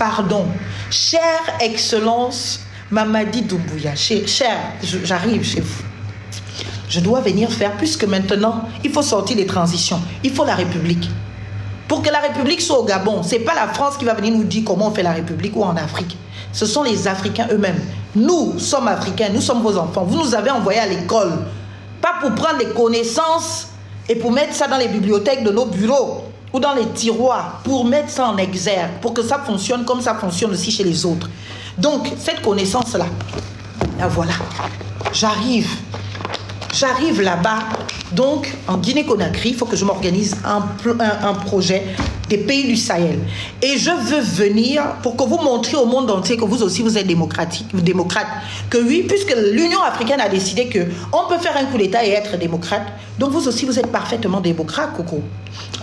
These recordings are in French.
pardon, chère Excellence Mamadi Doumbouya, cher, j'arrive chez vous. Je dois venir faire, puisque maintenant, il faut sortir des transitions. Il faut la République. Pour que la République soit au Gabon, ce n'est pas la France qui va venir nous dire comment on fait la République ou en Afrique. Ce sont les Africains eux-mêmes. Nous sommes Africains, nous sommes vos enfants. Vous nous avez envoyés à l'école. Pas pour prendre les connaissances et pour mettre ça dans les bibliothèques de nos bureaux ou dans les tiroirs, pour mettre ça en exergue, pour que ça fonctionne comme ça fonctionne aussi chez les autres. Donc, cette connaissance-là, la voilà. J'arrive là-bas. Donc, en Guinée-Conakry, il faut que je m'organise un projet des pays du Sahel. Et je veux venir pour que vous montriez au monde entier que vous aussi, vous êtes démocrate. Que oui, puisque l'Union africaine a décidé qu'on peut faire un coup d'État et être démocrate. Donc, vous aussi, vous êtes parfaitement démocrate, Coco.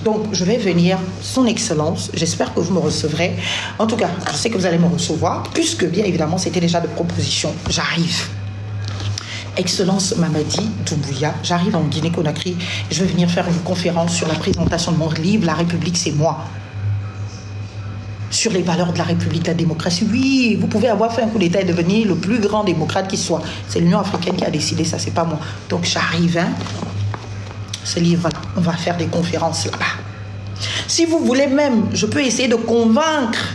Donc, je vais venir, Son Excellence. J'espère que vous me recevrez. En tout cas, je sais que vous allez me recevoir, puisque, bien évidemment, c'était déjà de propositions. J'arrive. Excellence Mamadi Doumbouya, j'arrive en Guinée-Conakry. Je vais venir faire une conférence sur la présentation de mon livre « La République, c'est moi ». Sur les valeurs de la République, la démocratie. Oui, vous pouvez avoir fait un coup d'État et devenir le plus grand démocrate qui soit. C'est l'Union africaine qui a décidé ça, c'est pas moi. Donc j'arrive, hein. Ce livre, voilà, on va faire des conférences là-bas. Si vous voulez même, je peux essayer de convaincre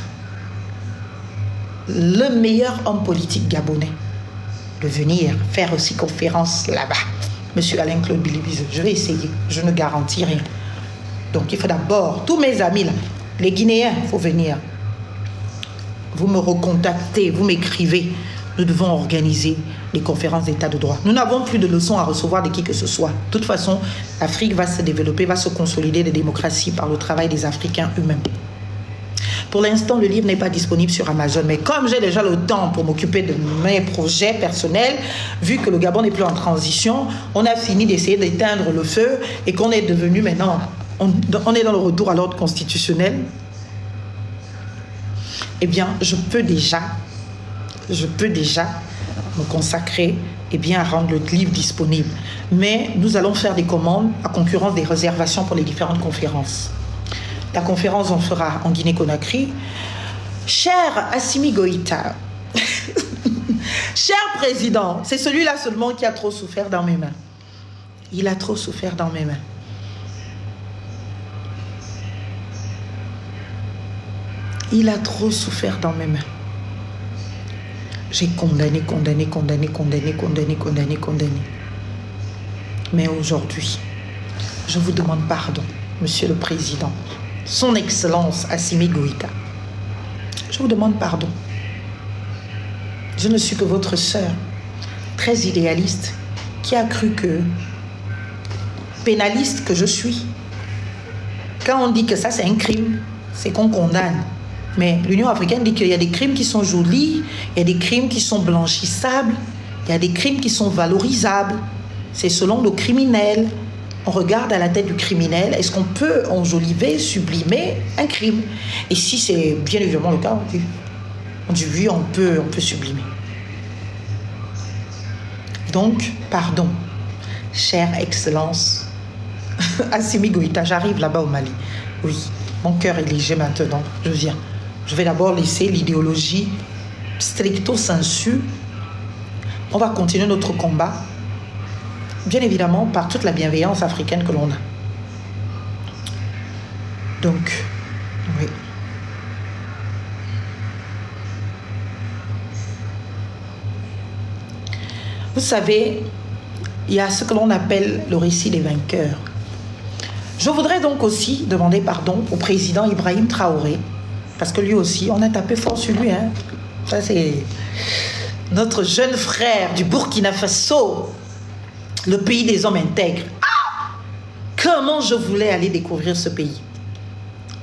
le meilleur homme politique gabonais de venir faire aussi conférence là-bas. Monsieur Alain-Claude Bilibizou, je vais essayer, je ne garantis rien. Donc il faut d'abord, tous mes amis là, les Guinéens, il faut venir. Vous me recontactez, vous m'écrivez. Nous devons organiser les conférences d'état de droit. Nous n'avons plus de leçons à recevoir de qui que ce soit. De toute façon, l'Afrique va se développer, va se consolider de démocratie par le travail des Africains eux-mêmes. Pour l'instant, le livre n'est pas disponible sur Amazon. Mais comme j'ai déjà le temps pour m'occuper de mes projets personnels, vu que le Gabon n'est plus en transition, on a fini d'essayer d'éteindre le feu et qu'on est devenu maintenant, on est dans le retour à l'ordre constitutionnel. Eh bien, je peux déjà me consacrer à rendre le livre disponible. Mais nous allons faire des commandes à concurrence des réservations pour les différentes conférences. La conférence, on fera en Guinée-Conakry. Cher Assimi Goïta, cher président, c'est celui-là seulement qui a trop souffert dans mes mains. Il a trop souffert dans mes mains. Il a trop souffert dans mes mains. J'ai condamné. Mais aujourd'hui, je vous demande pardon, Monsieur le Président. Son Excellence Assimi Goïta, je vous demande pardon. Je ne suis que votre sœur, très idéaliste, qui a cru que, pénaliste que je suis, quand on dit que ça c'est un crime, c'est qu'on condamne. Mais l'Union africaine dit qu'il y a des crimes qui sont jolis, il y a des crimes qui sont blanchissables, il y a des crimes qui sont valorisables. C'est selon le criminel. On regarde à la tête du criminel, est-ce qu'on peut enjoliver, sublimer un crime? Et si c'est bien évidemment le cas, on dit oui, on peut sublimer. Donc, pardon, chère Excellence, Assimi Goïta, j'arrive là-bas au Mali. Oui, mon cœur est léger maintenant, je viens. Je vais d'abord laisser l'idéologie stricto sensu. On va continuer notre combat. Bien évidemment, par toute la bienveillance africaine que l'on a. Donc, oui. Vous savez, il y a ce que l'on appelle le récit des vainqueurs. Je voudrais donc aussi demander pardon au président Ibrahim Traoré, parce que lui aussi, on a tapé fort sur lui. Hein. Ça, c'est notre jeune frère du Burkina Faso. Le pays des hommes intègres. Ah! Comment je voulais aller découvrir ce pays.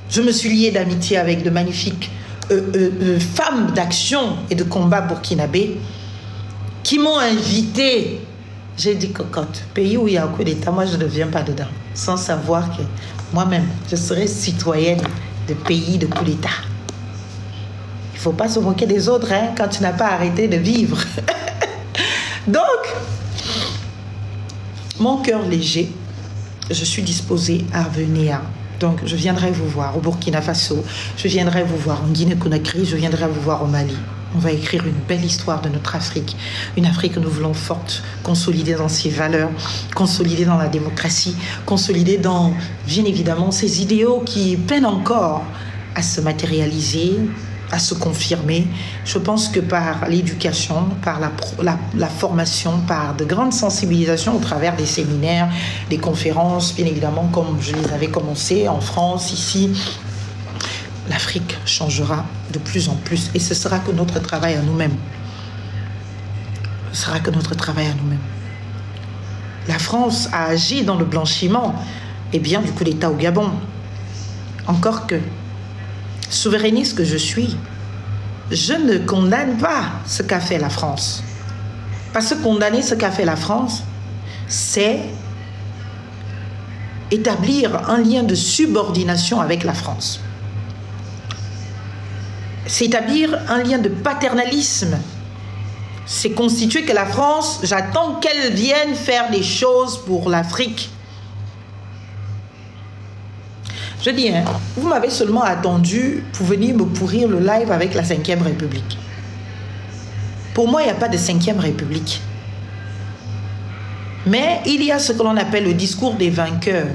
Je me suis liée d'amitié avec de magnifiques femmes d'action et de combat burkinabés qui m'ont invité. J'ai dit cocotte, pays où il y a un coup d'État, moi je ne viens pas dedans. Sans savoir que moi-même, je serai citoyenne de pays de coup d'État. Il ne faut pas se moquer des autres hein, quand tu n'as pas arrêté de vivre. Donc, mon cœur léger, je suis disposée à venir Donc, je viendrai vous voir au Burkina Faso, je viendrai vous voir en Guinée-Conakry, je viendrai vous voir au Mali. On va écrire une belle histoire de notre Afrique. Une Afrique que nous voulons forte, consolidée dans ses valeurs, consolidée dans la démocratie, consolidée dans, bien évidemment, ces idéaux qui peinent encore à se matérialiser, à se confirmer. Je pense que par l'éducation, par la formation, par de grandes sensibilisations au travers des séminaires, des conférences, bien évidemment, comme je les avais commencé en France, ici, l'Afrique changera de plus en plus. Et ce sera que notre travail à nous-mêmes. Ce sera que notre travail à nous-mêmes. La France a agi dans le blanchiment, et bien du coup l'État au Gabon. Encore que, souverainiste que je suis, je ne condamne pas ce qu'a fait la France. Parce que condamner ce qu'a fait la France, c'est établir un lien de subordination avec la France. C'est établir un lien de paternalisme. C'est constituer que la France, j'attends qu'elle vienne faire des choses pour l'Afrique. Je dis, hein, vous m'avez seulement attendu pour venir me pourrir le live avec la 5e République. Pour moi, il n'y a pas de 5e République. Mais il y a ce que l'on appelle le discours des vainqueurs.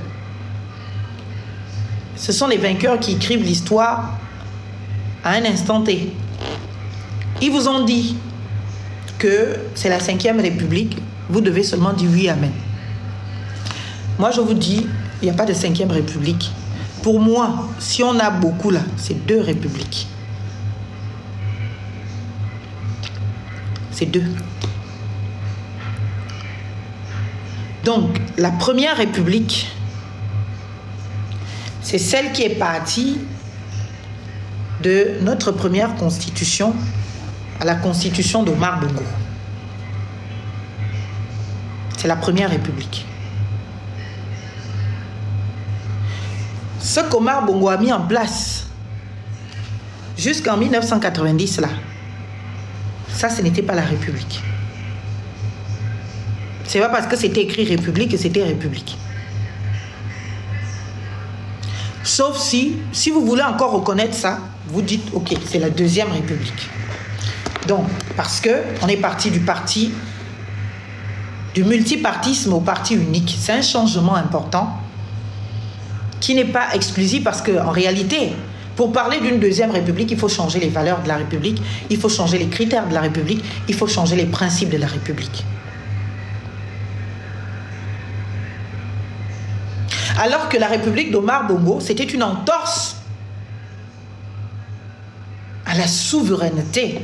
Ce sont les vainqueurs qui écrivent l'histoire à un instant T. Ils vous ont dit que c'est la 5e République. Vous devez seulement dire oui, amen. Moi, je vous dis, il n'y a pas de 5e République. Pour moi, si on a beaucoup là, c'est 2 républiques. C'est 2. Donc, la première république, c'est celle qui est partie de notre première constitution à la constitution d'Omar Bongo. C'est la première république. Ce qu'Omar Bongo a mis en place jusqu'en 1990 là, ça ce n'était pas la République. C'est pas parce que c'était écrit République que c'était République. Sauf si vous voulez encore reconnaître ça, vous dites ok, c'est la 2e République. Donc, parce que on est parti du multipartisme au parti unique. C'est un changement important qui n'est pas exclusif parce qu'en réalité, pour parler d'une 2e République, il faut changer les valeurs de la République, il faut changer les critères de la République, il faut changer les principes de la République. Alors que la République d'Omar Bongo, c'était une entorse à la souveraineté,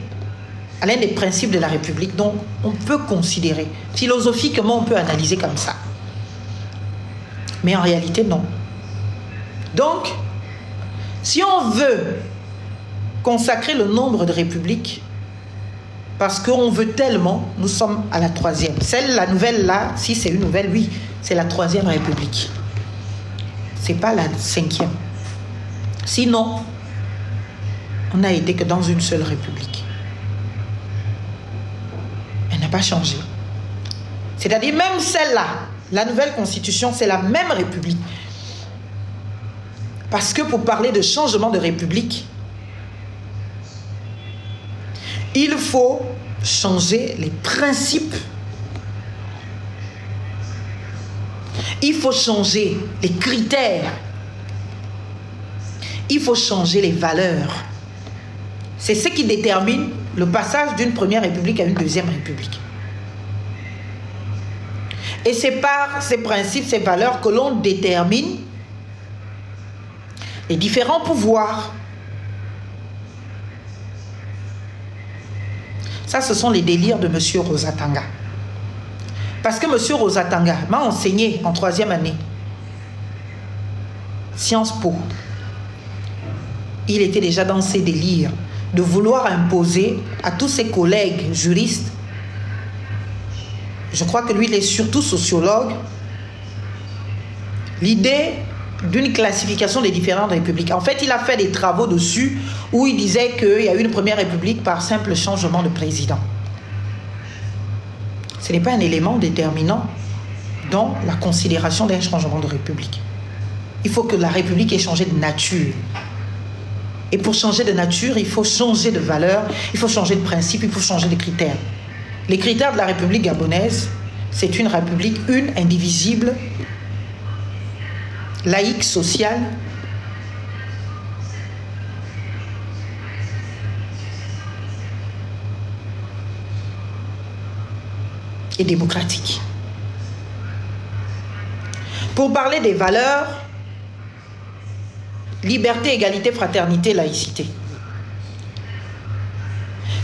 à l'un des principes de la République. Donc, on peut considérer, philosophiquement, on peut analyser comme ça. Mais en réalité, non. Donc, si on veut consacrer le nombre de républiques, parce qu'on veut tellement, nous sommes à la 3e. Celle, la nouvelle là, si c'est une nouvelle, oui, c'est la 3e République. C'est pas la 5e. Sinon, on n'a été que dans une seule République. Elle n'a pas changé. C'est-à-dire même celle-là, la nouvelle constitution, c'est la même République. Parce que pour parler de changement de république, il faut changer les principes. Il faut changer les critères. Il faut changer les valeurs. C'est ce qui détermine le passage d'une première république à une 2e république. Et c'est par ces principes, ces valeurs que l'on détermine les différents pouvoirs. Ça, ce sont les délires de M. Rosatanga. Parce que M. Rosatanga m'a enseigné en 3e année, Sciences Po. Il était déjà dans ses délires de vouloir imposer à tous ses collègues juristes, je crois que lui, il est surtout sociologue, l'idée d'une classification des différentes républiques. En fait, il a fait des travaux dessus où il disait qu'il y a eu une première république par simple changement de président. Ce n'est pas un élément déterminant dans la considération d'un changement de république. Il faut que la République ait changé de nature. Et pour changer de nature, il faut changer de valeur, il faut changer de principe, il faut changer de critères. Les critères de la République gabonaise, c'est une République une, indivisible, laïque, sociale, et démocratique. Pour parler des valeurs, liberté, égalité, fraternité, laïcité.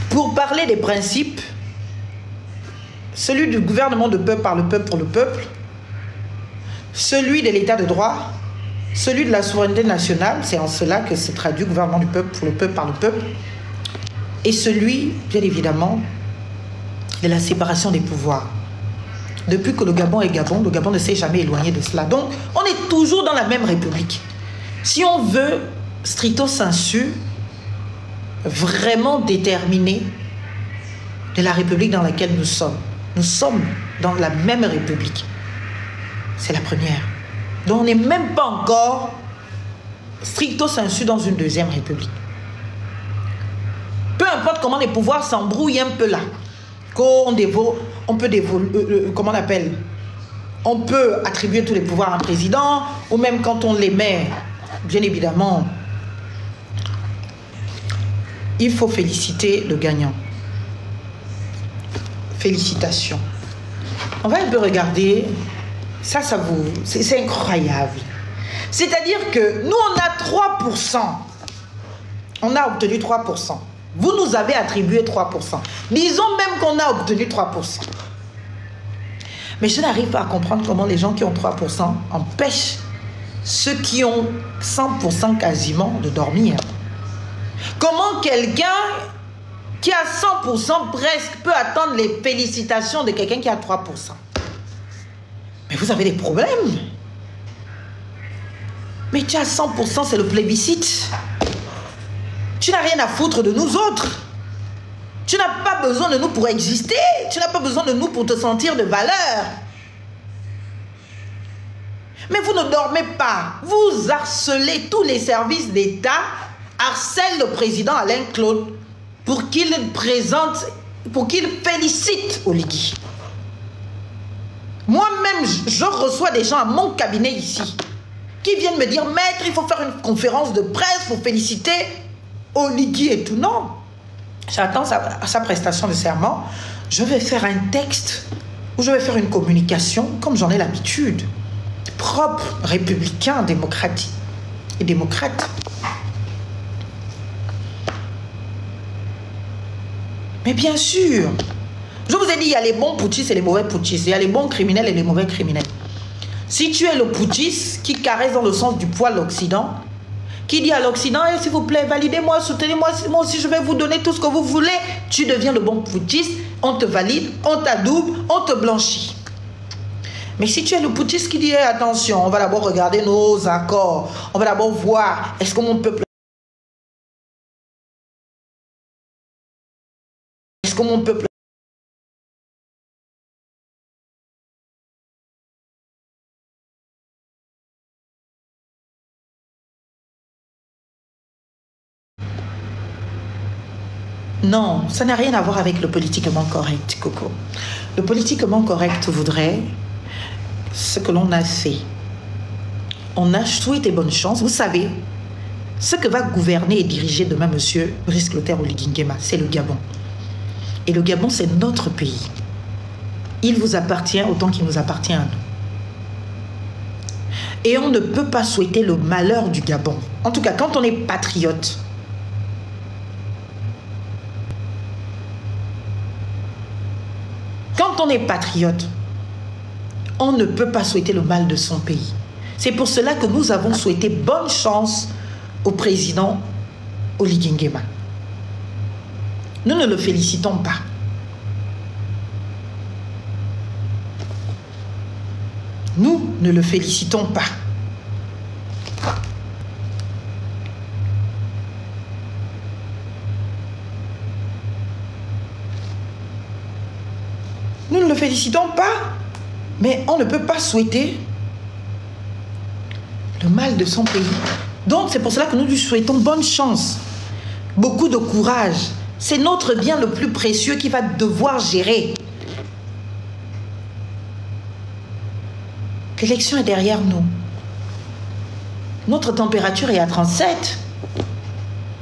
Pour parler des principes, celui du gouvernement de peuple par le peuple pour le peuple, celui de l'état de droit, celui de la souveraineté nationale, c'est en cela que se traduit gouvernement du peuple pour le peuple par le peuple, et celui, bien évidemment, de la séparation des pouvoirs. Depuis que le Gabon est Gabon, le Gabon ne s'est jamais éloigné de cela. Donc, on est toujours dans la même République. Si on veut, stricto sensu, vraiment déterminer de la République dans laquelle nous sommes dans la même République. C'est la première. Donc, on n'est même pas encore stricto sensu dans une deuxième République. Peu importe comment les pouvoirs s'embrouillent un peu là. On peut comment on appelle? On peut attribuer tous les pouvoirs à un président, ou même quand on les met, bien évidemment, il faut féliciter le gagnant. Félicitations. On va un peu regarder, c'est incroyable. C'est-à-dire que nous, on a 3%. On a obtenu 3%. Vous nous avez attribué 3%. Disons même qu'on a obtenu 3%. Mais je n'arrive pas à comprendre comment les gens qui ont 3% empêchent ceux qui ont 100% quasiment de dormir. Comment quelqu'un qui a 100% presque peut attendre les félicitations de quelqu'un qui a 3%? Mais vous avez des problèmes. Mais tu as 100%, c'est le plébiscite. Tu n'as rien à foutre de nous autres. Tu n'as pas besoin de nous pour exister. Tu n'as pas besoin de nous pour te sentir de valeur. Mais vous ne dormez pas. Vous harcelez tous les services d'État, harcèlent le président Alain Claude pour qu'il présente, pour qu'il félicite Oligui. Moi-même, je reçois des gens à mon cabinet ici qui viennent me dire, maître, il faut faire une conférence de presse pour féliciter Oligui et tout. Non. J'attends sa prestation de serment. Je vais faire un texte ou je vais faire une communication comme j'en ai l'habitude. Propre, républicain, démocratique et démocrate. Mais bien sûr, je vous ai dit, il y a les bons putschistes et les mauvais putschistes. Il y a les bons criminels et les mauvais criminels. Si tu es le putschiste qui caresse dans le sens du poil l'Occident, qui dit à l'Occident, hey, s'il vous plaît, validez-moi, soutenez-moi, moi aussi je vais vous donner tout ce que vous voulez, tu deviens le bon putschiste, on te valide, on t'adoube, on te blanchit. Mais si tu es le putschiste qui dit, hey, attention, on va d'abord regarder nos accords, on va d'abord voir, est-ce que mon peuple... Est-ce que mon peuple... Non, ça n'a rien à voir avec le politiquement correct, Coco. Le politiquement correct voudrait ce que l'on a fait. On a souhaité bonne chance. Vous savez, ce que va gouverner et diriger demain M. Brice Clotaire Oligui Nguema, c'est le Gabon. Et le Gabon, c'est notre pays. Il vous appartient autant qu'il nous appartient à nous. Et on ne peut pas souhaiter le malheur du Gabon. En tout cas, quand on est patriote, quand on est patriote, on ne peut pas souhaiter le mal de son pays. C'est pour cela que nous avons souhaité bonne chance au président Oligui Nguema. Nous ne le félicitons pas. Nous ne le félicitons pas. Nous ne le félicitons pas, mais on ne peut pas souhaiter le le mal de son pays. Donc c'est pour cela que nous lui souhaitons bonne chance, beaucoup de courage. C'est notre bien le plus précieux qu'il va devoir gérer. L'élection est derrière nous. Notre température est à 37.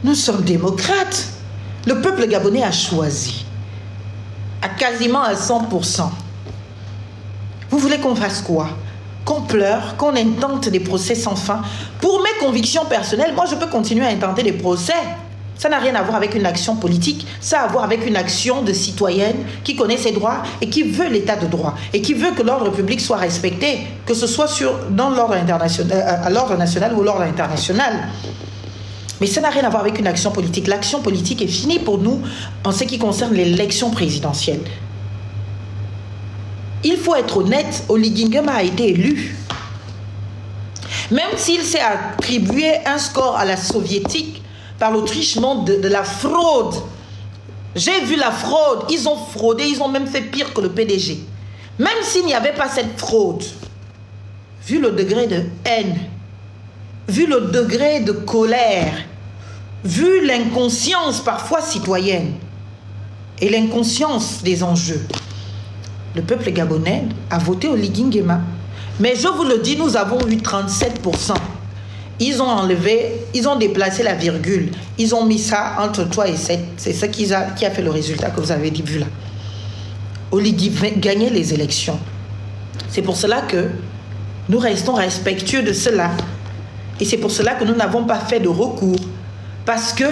Nous sommes démocrates. Le peuple gabonais a choisi. À quasiment à 100%. Vous voulez qu'on fasse quoi? Qu'on pleure, qu'on intente des procès sans fin? Pour mes convictions personnelles, moi je peux continuer à intenter des procès. Ça n'a rien à voir avec une action politique, ça a à voir avec une action de citoyenne qui connaît ses droits et qui veut l'état de droit et qui veut que l'ordre public soit respecté, que ce soit dans l'ordre international, à l'ordre national ou l'ordre international. Mais ça n'a rien à voir avec une action politique. L'action politique est finie pour nous en ce qui concerne l'élection présidentielle. Il faut être honnête, Oligui Nguema a été élu. Même s'il s'est attribué un score à la soviétique, par le truchement de la fraude. J'ai vu la fraude. Ils ont fraudé, ils ont même fait pire que le PDG. Même s'il n'y avait pas cette fraude, vu le degré de haine, vu le degré de colère, vu l'inconscience parfois citoyenne et l'inconscience des enjeux, le peuple gabonais a voté Oligui Nguema. Mais je vous le dis, nous avons eu 37%. Ils ont enlevé, ils ont déplacé la virgule. Ils ont mis ça entre 3 et 7. C'est ça qui a fait le résultat que vous avez vu là. Oligui gagnait les élections. C'est pour cela que nous restons respectueux de cela. Et c'est pour cela que nous n'avons pas fait de recours. Parce que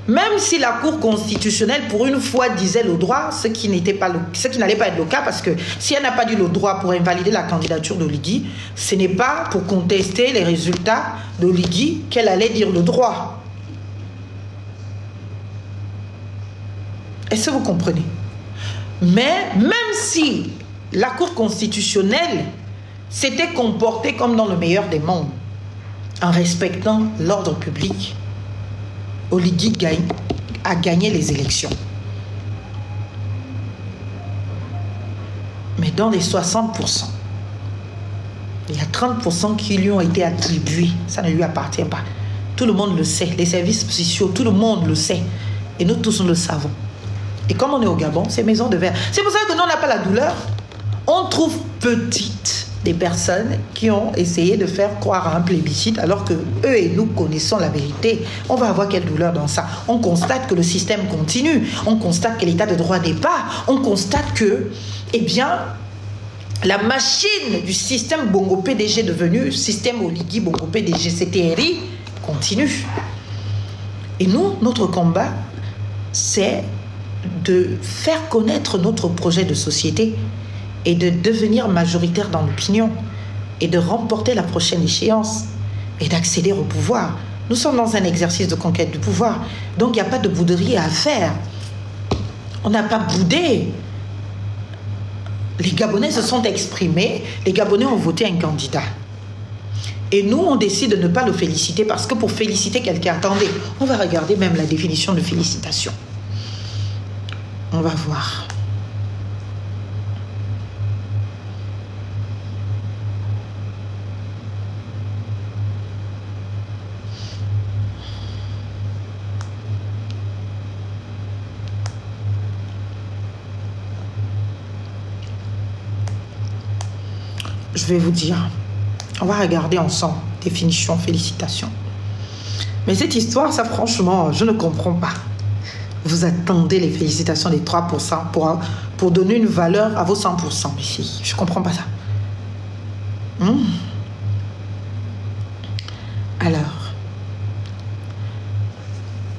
même si la Cour constitutionnelle, pour une fois, disait le droit, ce qui n'allait pas être le cas, parce que si elle n'a pas dit le droit pour invalider la candidature d'Oligui, ce n'est pas pour contester les résultats d'Oligui qu'elle allait dire le droit. Est-ce que vous comprenez? Mais même si la Cour constitutionnelle s'était comportée comme dans le meilleur des mondes, en respectant l'ordre public, Oligui a gagné les élections. Mais dans les 60%, il y a 30% qui lui ont été attribués. Ça ne lui appartient pas. Tout le monde le sait. Les services sociaux, tout le monde le sait. Et nous tous, nous le savons. Et comme on est au Gabon, c'est maison de verre. C'est pour ça que nous, on n'a pas la douleur. On trouve petite des personnes qui ont essayé de faire croire à un plébiscite alors que eux et nous connaissons la vérité. On va avoir quelle douleur dans ça? On constate que le système continue, on constate que l'état de droit n'est pas, on constate que, eh bien, la machine du système Bongo PDG devenu système Oligui Bongo PDG CTRI continue. Et nous, notre combat, c'est de faire connaître notre projet de société et de devenir majoritaire dans l'opinion et de remporter la prochaine échéance et d'accéder au pouvoir. Nous sommes dans un exercice de conquête du pouvoir. Donc, il n'y a pas de bouderie à faire. On n'a pas boudé. Les Gabonais se sont exprimés. Les Gabonais ont voté un candidat. Et nous, on décide de ne pas le féliciter parce que pour féliciter quelqu'un, attendez, on va regarder même la définition de félicitation. On va voir. Je vais vous dire, on va regarder ensemble, définition, félicitations. Mais cette histoire, ça franchement, je ne comprends pas. Vous attendez les félicitations des 3% pour donner une valeur à vos 100% ici. Je ne comprends pas ça. Alors,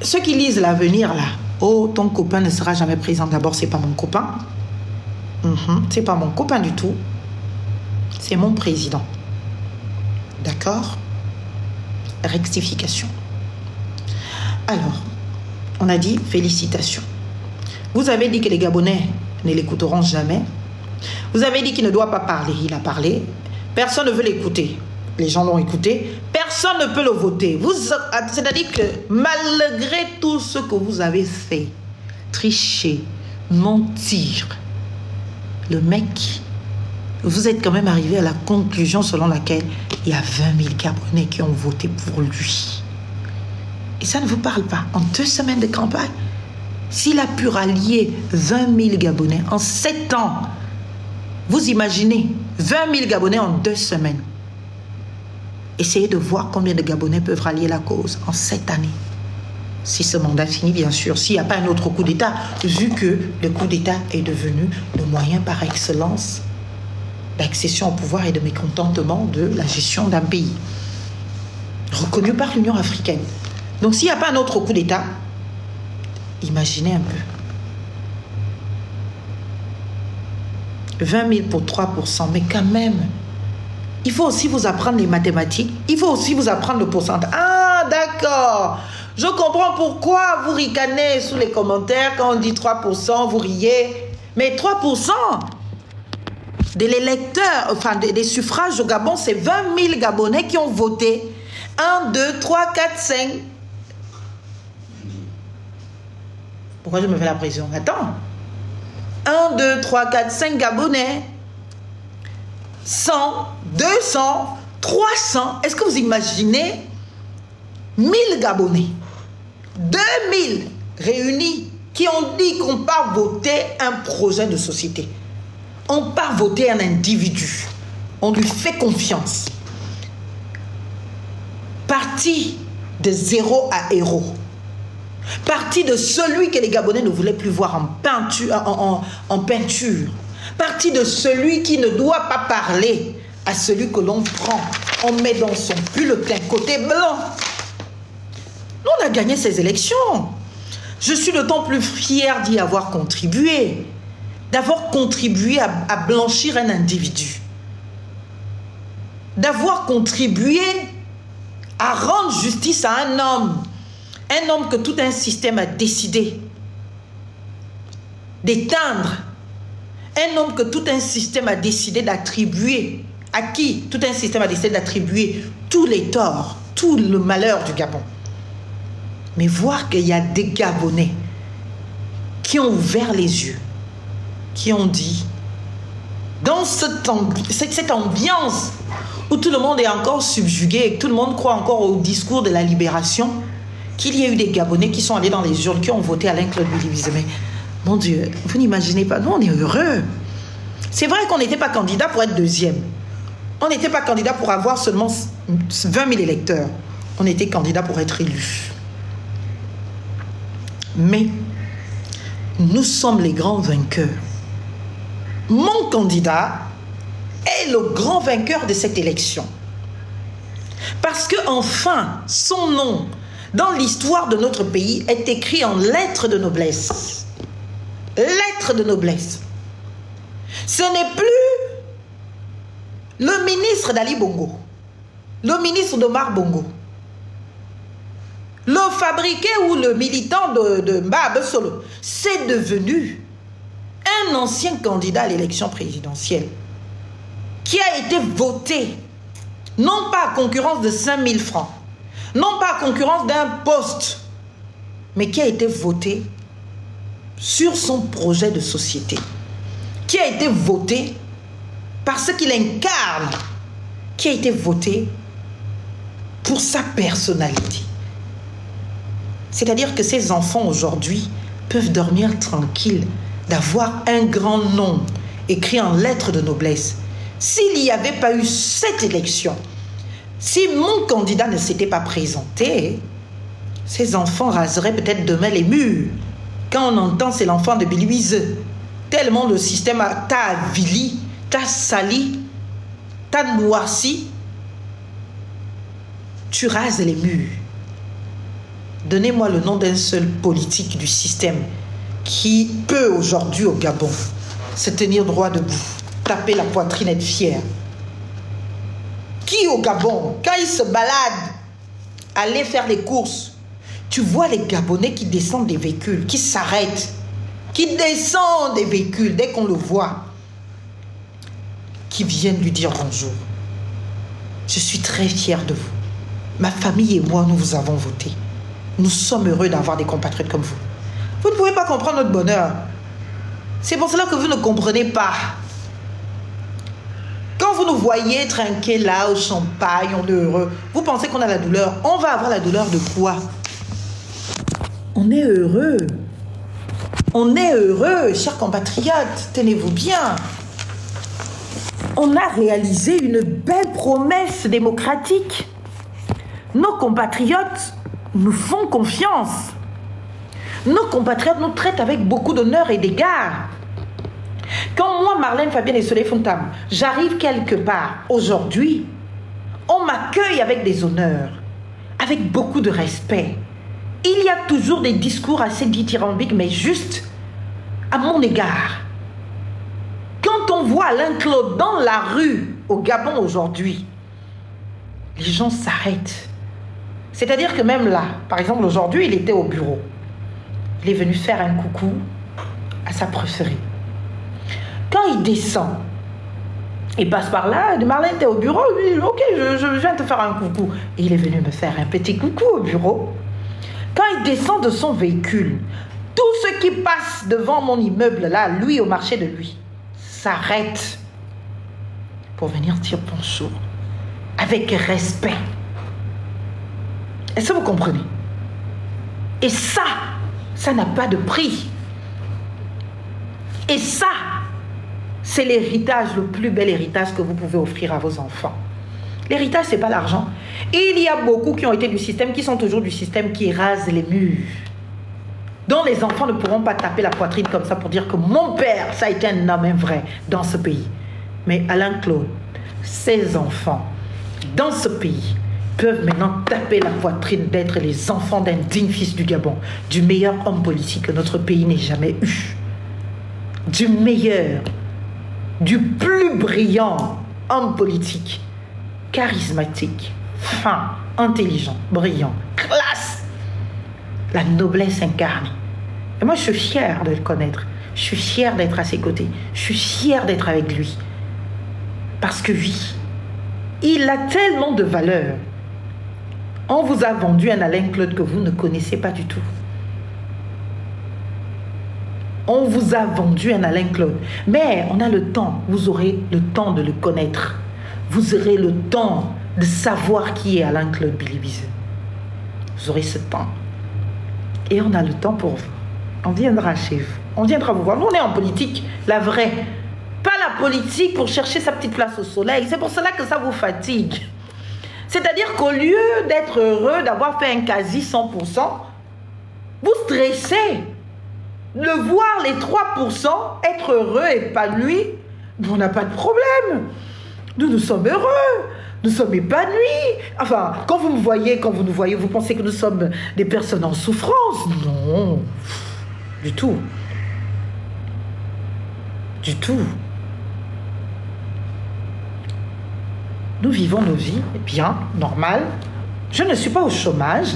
ceux qui lisent l'avenir là, oh, ton copain ne sera jamais présent. D'abord, c'est pas mon copain. C'est pas mon copain du tout. C'est mon président. D'accord? Rectification. Alors, on a dit félicitations. Vous avez dit que les Gabonais ne l'écouteront jamais. Vous avez dit qu'il ne doit pas parler. Il a parlé. Personne ne veut l'écouter. Les gens l'ont écouté. Personne ne peut le voter. C'est-à-dire que malgré tout ce que vous avez fait, tricher, mentir, le mec, vous êtes quand même arrivé à la conclusion selon laquelle il y a 20 000 Gabonais qui ont voté pour lui. Et ça ne vous parle pas. En 2 semaines de campagne, s'il a pu rallier 20 000 Gabonais en 7 ans, vous imaginez, 20 000 Gabonais en 2 semaines. Essayez de voir combien de Gabonais peuvent rallier la cause en 7 années. Si ce mandat finit, bien sûr, s'il n'y a pas un autre coup d'État, vu que le coup d'État est devenu le moyen par excellence d'accession au pouvoir et de mécontentement de la gestion d'un pays, reconnu par l'Union africaine. Donc s'il n'y a pas un autre coup d'État, imaginez un peu. 20 000 pour 3%, mais quand même, il faut aussi vous apprendre les mathématiques, il faut aussi vous apprendre le pourcentage. Ah, d'accord. Je comprends pourquoi vous ricanez sous les commentaires quand on dit 3%, vous riez. Mais 3% de l'électeur, enfin des suffrages au Gabon, c'est 20 000 Gabonais qui ont voté. 1, 2, 3, 4, 5. Pourquoi je me fais la pression? Attends. 1, 2, 3, 4, 5 Gabonais. 100, 200, 300. Est-ce que vous imaginez 1000 Gabonais, 2000 réunis qui ont dit qu'on part voter un projet de société. On part voter un individu. On lui fait confiance. Parti de zéro à héros. Parti de celui que les Gabonais ne voulaient plus voir en peinture. Parti de celui qui ne doit pas parler à celui que l'on prend. On met dans son bulletin côté blanc. Nous, on a gagné ces élections. Je suis d'autant plus fier d'y avoir contribué. D'avoir contribué à blanchir un individu. D'avoir contribué à rendre justice à un homme. Un homme que tout un système a décidé d'éteindre. Un homme que tout un système a décidé d'attribuer. À qui tout un système a décidé d'attribuer tous les torts, tout le malheur du Gabon. Mais voir qu'il y a des Gabonais qui ont ouvert les yeux, qui ont dit, dans cette ambiance où tout le monde est encore subjugué et que tout le monde croit encore au discours de la libération, qu'il y a eu des Gabonais qui sont allés dans les urnes, qui ont voté Alain-Claude Billy-Visé. Mais mon Dieu, vous n'imaginez pas, nous on est heureux. C'est vrai qu'on n'était pas candidat pour être deuxième. On n'était pas candidat pour avoir seulement 20 000 électeurs. On était candidat pour être élu. Mais nous sommes les grands vainqueurs. Mon candidat est le grand vainqueur de cette élection. Parce que enfin, son nom dans l'histoire de notre pays est écrit en lettres de noblesse. Lettres de noblesse. Ce n'est plus le ministre d'Ali Bongo, le ministre d'Omar Bongo, le fabriqué ou le militant de Mbaba Solo. C'est devenu un ancien candidat à l'élection présidentielle qui a été voté, non pas à concurrence de 5 000 francs, non pas à concurrence d'un poste, mais qui a été voté sur son projet de société, qui a été voté parce qu'il incarne, qui a été voté pour sa personnalité. C'est-à-dire que ces enfants aujourd'hui peuvent dormir tranquilles d'avoir un grand nom écrit en lettres de noblesse. S'il n'y avait pas eu cette élection, si mon candidat ne s'était pas présenté, ces enfants raseraient peut-être demain les murs. Quand on entend c'est l'enfant de Billy-Visé, tellement le système t'a avili, t'a sali, t'a noirci, tu rases les murs. Donnez-moi le nom d'un seul politique du système qui peut aujourd'hui au Gabon se tenir droit debout, taper la poitrine, être fier. Qui au Gabon, quand il se balade, aller faire les courses, tu vois les Gabonais qui descendent des véhicules, qui s'arrêtent, qui descendent des véhicules dès qu'on le voit, qui viennent lui dire bonjour. Je suis très fier de vous. Ma famille et moi, nous vous avons voté. Nous sommes heureux d'avoir des compatriotes comme vous. Vous ne pouvez pas comprendre notre bonheur. C'est pour cela que vous ne comprenez pas. Quand Quand vous nous voyez trinquer là au champagne, on est heureux. Vous pensez qu'on a la douleur? On va avoir la douleur de quoi? On est heureux. On est heureux, chers compatriotes. Tenez-vous bien. On a réalisé une belle promesse démocratique. Nos compatriotes nous font confiance. Nos compatriotes nous traitent avec beaucoup d'honneur et d'égard. Quand moi, Marlène Fabienne et Soleil Fontam, j'arrive quelque part aujourd'hui, on m'accueille avec des honneurs, avec beaucoup de respect. Il y a toujours des discours assez dithyrambiques, mais juste à mon égard. Quand on voit Alain Claude dans la rue au Gabon aujourd'hui, les gens s'arrêtent. C'est-à-dire que même là, par exemple aujourd'hui, il était au bureau. Il est venu faire un coucou à sa préférée. Quand il descend, il passe par là, Marlène, t'es au bureau? Oui, ok, je viens te faire un coucou. Et il est venu me faire un petit coucou au bureau. Quand il descend de son véhicule, tous ceux qui passent devant mon immeuble là, lui au marché de lui, s'arrêtent pour venir dire bonjour, avec respect. Est-ce que vous comprenez? Et ça n'a pas de prix. Et ça, c'est l'héritage, le plus bel héritage que vous pouvez offrir à vos enfants. L'héritage, ce n'est pas l'argent. Il y a beaucoup qui ont été du système, qui sont toujours du système, qui rase les murs. Dont les enfants ne pourront pas taper la poitrine comme ça pour dire que mon père, ça a été un homme vrai dans ce pays. Mais Alain Claude, ses enfants, dans ce pays, peuvent maintenant taper la poitrine d'être les enfants d'un digne fils du Gabon, du meilleur homme politique que notre pays n'ait jamais eu. Du meilleur, du plus brillant homme politique, charismatique, fin, intelligent, brillant, classe, la noblesse incarnée. Et moi, je suis fière de le connaître. Je suis fière d'être à ses côtés. Je suis fière d'être avec lui. Parce que oui, il a tellement de valeur. On vous a vendu un Alain Claude que vous ne connaissez pas du tout. On vous a vendu un Alain Claude. Mais on a le temps. Vous aurez le temps de le connaître. Vous aurez le temps de savoir qui est Alain Claude Bilibizé. Vous aurez ce temps. Et on a le temps pour vous. On viendra chez vous. On viendra vous voir. Nous, on est en politique, la vraie. Pas la politique pour chercher sa petite place au soleil. C'est pour cela que ça vous fatigue. C'est-à-dire qu'au lieu d'être heureux, d'avoir fait un quasi 100%, vous stressez. De voir les 3% être heureux, épanoui, on n'a pas de problème. Nous sommes heureux. Nous sommes épanouis. Enfin, quand vous me voyez, quand vous nous voyez, vous pensez que nous sommes des personnes en souffrance? Non, du tout. Du tout. Nous vivons nos vies bien, normal. Je ne suis pas au chômage.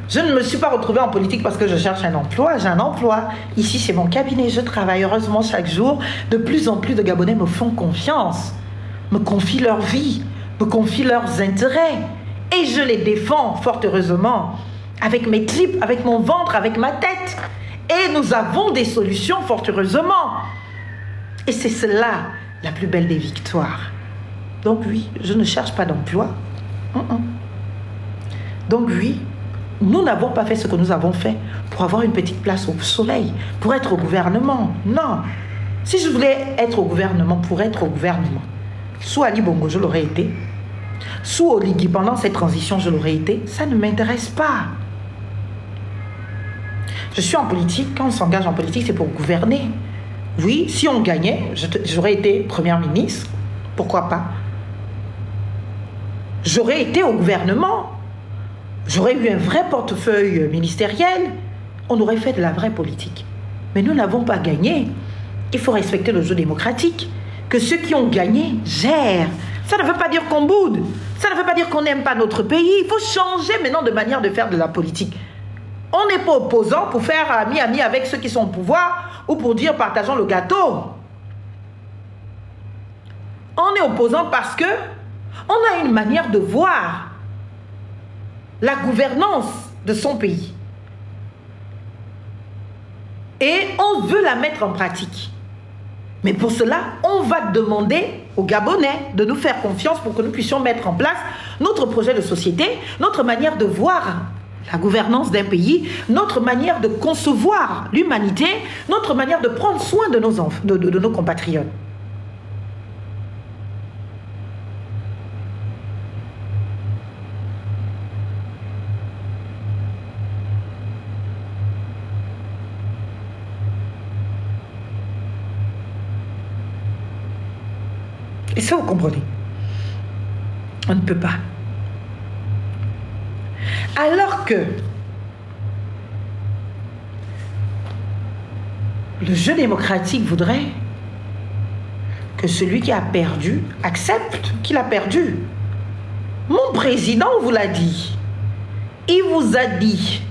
Je ne me suis pas retrouvée en politique parce que je cherche un emploi. J'ai un emploi. Ici, c'est mon cabinet. Je travaille heureusement chaque jour. De plus en plus de Gabonais me font confiance, me confient leur vie, me confient leurs intérêts. Et je les défends, fort heureusement, avec mes tripes, avec mon ventre, avec ma tête. Et nous avons des solutions, fort heureusement. Et c'est cela, la plus belle des victoires. Donc oui, je ne cherche pas d'emploi. Donc oui, nous n'avons pas fait ce que nous avons fait pour avoir une petite place au soleil, pour être au gouvernement. Non. Si je voulais être au gouvernement, pour être au gouvernement, sous Ali Bongo, je l'aurais été. Sous Oligui, pendant cette transition, je l'aurais été. Ça ne m'intéresse pas. Je suis en politique. Quand on s'engage en politique, c'est pour gouverner. Oui, si on gagnait, j'aurais été première ministre. Pourquoi pas? J'aurais été au gouvernement. J'aurais eu un vrai portefeuille ministériel. On aurait fait de la vraie politique. Mais nous n'avons pas gagné. Il faut respecter le jeu démocratique. Que ceux qui ont gagné gèrent. Ça ne veut pas dire qu'on boude. Ça ne veut pas dire qu'on n'aime pas notre pays. Il faut changer maintenant de manière de faire de la politique. On n'est pas opposant pour faire ami-ami avec ceux qui sont au pouvoir ou pour dire partageons le gâteau. On est opposant parce que on a une manière de voir la gouvernance de son pays. Et on veut la mettre en pratique. Mais pour cela, on va demander aux Gabonais de nous faire confiance pour que nous puissions mettre en place notre projet de société, notre manière de voir la gouvernance d'un pays, notre manière de concevoir l'humanité, notre manière de prendre soin de nos enfants, de nos compatriotes. Et ça, vous comprenez? On ne peut pas. Alors que le jeu démocratique voudrait que celui qui a perdu accepte qu'il a perdu. Mon président vous l'a dit. Il vous a dit.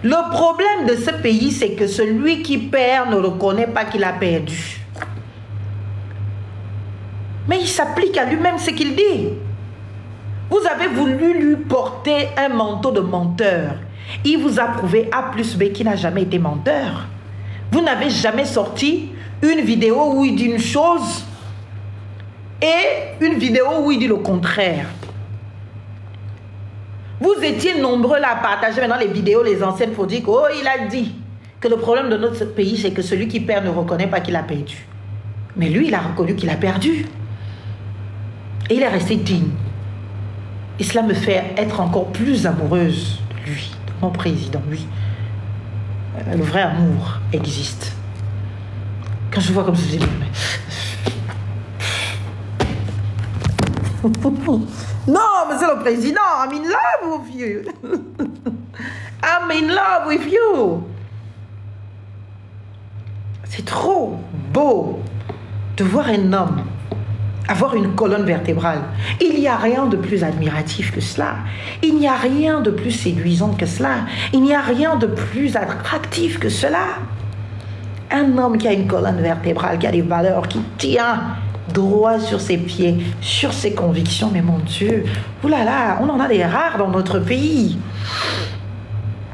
Le problème de ce pays, c'est que celui qui perd ne reconnaît pas qu'il a perdu. Mais il s'applique à lui-même ce qu'il dit. Vous avez voulu lui porter un manteau de menteur. Il vous a prouvé A plus B qui n'a jamais été menteur. Vous n'avez jamais sorti une vidéo où il dit une chose et une vidéo où il dit le contraire. Vous étiez nombreux là à partager maintenant les vidéos, les anciennes pour dire que, oh, il a dit que le problème de notre pays, c'est que celui qui perd ne reconnaît pas qu'il a perdu. Mais lui, il a reconnu qu'il a perdu. Et il est resté digne. Et cela me fait être encore plus amoureuse de lui, de mon président, oui. Le vrai amour existe. Quand je vois comme ça, je dis... Non, monsieur le président, I'm in love with you. I'm in love with you. C'est trop beau de voir un homme avoir une colonne vertébrale. Il n'y a rien de plus admiratif que cela. Il n'y a rien de plus séduisant que cela. Il n'y a rien de plus attractif que cela. Un homme qui a une colonne vertébrale, qui a des valeurs, qui tient droit sur ses pieds, sur ses convictions. Mais mon Dieu, oulala, on en a des rares dans notre pays.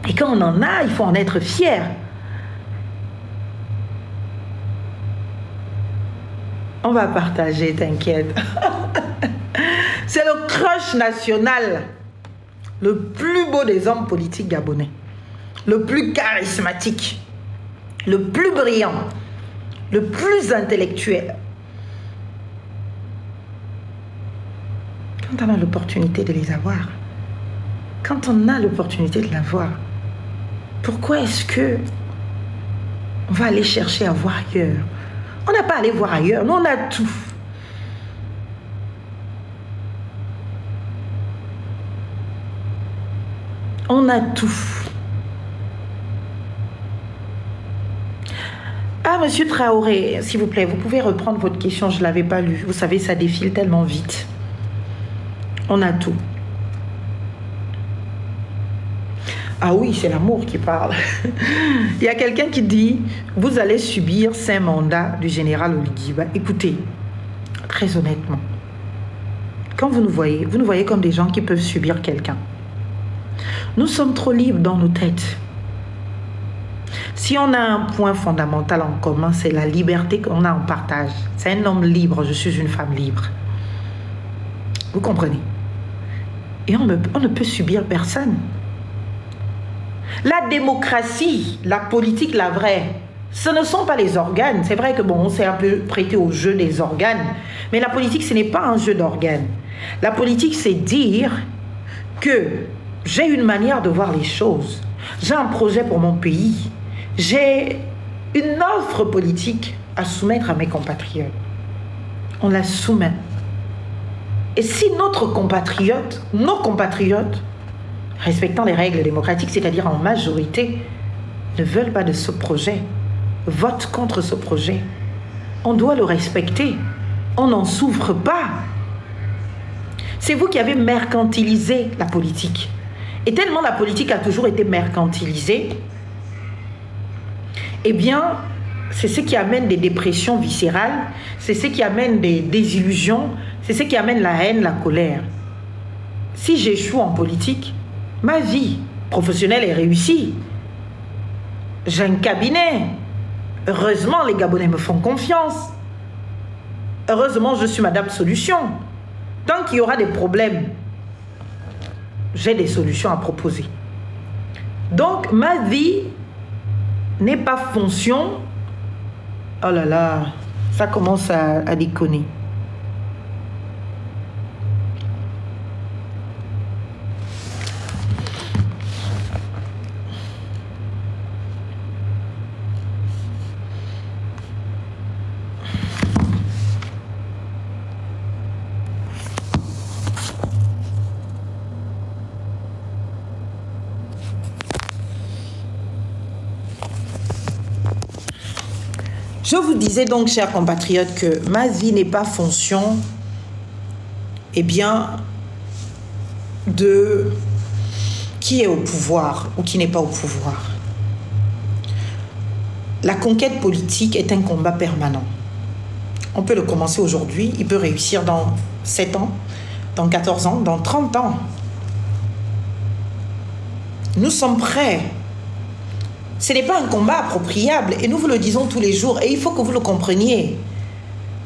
Et quand on en a, il faut en être fier. On va partager, t'inquiète. C'est le crush national, le plus beau des hommes politiques gabonais, le plus charismatique, le plus brillant, le plus intellectuel. Quand on a l'opportunité de les avoir, quand on a l'opportunité de l'avoir, pourquoi est-ce que on va aller chercher à voir ailleurs? On n'a pas à aller voir ailleurs, nous on a tout. On a tout. Ah, monsieur Traoré, s'il vous plaît, vous pouvez reprendre votre question, je ne l'avais pas lue. Vous savez, ça défile tellement vite. On a tout. Ah oui, c'est l'amour qui parle. Il y a quelqu'un qui dit, vous allez subir 5 mandats du général Oligui. Écoutez, très honnêtement, quand vous nous voyez comme des gens qui peuvent subir quelqu'un. Nous sommes trop libres dans nos têtes. Si on a un point fondamental en commun, c'est la liberté qu'on a en partage. C'est un homme libre, je suis une femme libre. Vous comprenez? Et on ne peut subir personne. La démocratie, la politique, la vraie, ce ne sont pas les organes. C'est vrai que bon, on s'est un peu prêté au jeu des organes, mais la politique, ce n'est pas un jeu d'organes. La politique, c'est dire que j'ai une manière de voir les choses. J'ai un projet pour mon pays. J'ai une offre politique à soumettre à mes compatriotes. On la soumet. Et si notre compatriote, nos compatriotes, respectant les règles démocratiques, c'est-à-dire en majorité, ne veulent pas de ce projet, votent contre ce projet, on doit le respecter. On n'en souffre pas. C'est vous qui avez mercantilisé la politique. Et tellement la politique a toujours été mercantilisée, eh bien, c'est ce qui amène des dépressions viscérales, c'est ce qui amène des désillusions, c'est ce qui amène la haine, la colère. Si j'échoue en politique, ma vie professionnelle est réussie. J'ai un cabinet. Heureusement, les Gabonais me font confiance. Heureusement, je suis Madame Solution. Tant qu'il y aura des problèmes, j'ai des solutions à proposer. Donc, ma vie n'est pas fonction... Oh là là, ça commence à déconner. Je vous disais donc, chers compatriotes, que ma vie n'est pas fonction, eh bien, de qui est au pouvoir ou qui n'est pas au pouvoir. La conquête politique est un combat permanent. On peut le commencer aujourd'hui, il peut réussir dans 7 ans, dans 14 ans, dans 30 ans. Nous sommes prêts. Ce n'est pas un combat appropriable et nous vous le disons tous les jours et il faut que vous le compreniez.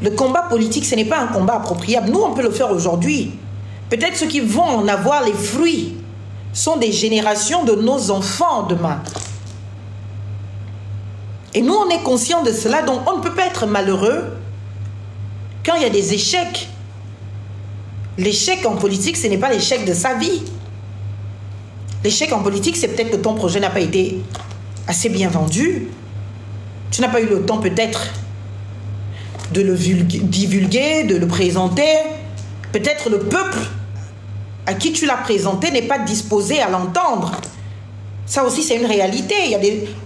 Le combat politique, ce n'est pas un combat appropriable. Nous, on peut le faire aujourd'hui. Peut-être ceux qui vont en avoir les fruits sont des générations de nos enfants demain. Et nous, on est conscients de cela, donc on ne peut pas être malheureux quand il y a des échecs. L'échec en politique, ce n'est pas l'échec de sa vie. L'échec en politique, c'est peut-être que ton projet n'a pas été assez bien vendu. Tu n'as pas eu le temps peut-être de le divulguer, de le présenter. Peut-être le peuple à qui tu l'as présenté n'est pas disposé à l'entendre. Ça aussi, c'est une réalité.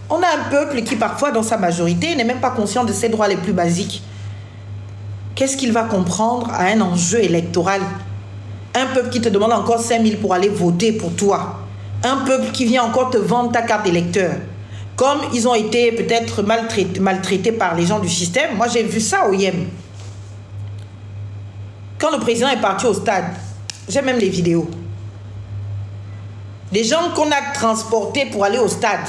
On a un peuple qui parfois, dans sa majorité, n'est même pas conscient de ses droits les plus basiques. Qu'est-ce qu'il va comprendre à un enjeu électoral? Un peuple qui te demande encore 5 000 pour aller voter pour toi. Un peuple qui vient encore te vendre ta carte d'électeur. Comme ils ont été peut-être maltraités par les gens du système. Moi, j'ai vu ça au Yémen. Quand le président est parti au stade, j'ai même les vidéos. Des gens qu'on a transportés pour aller au stade,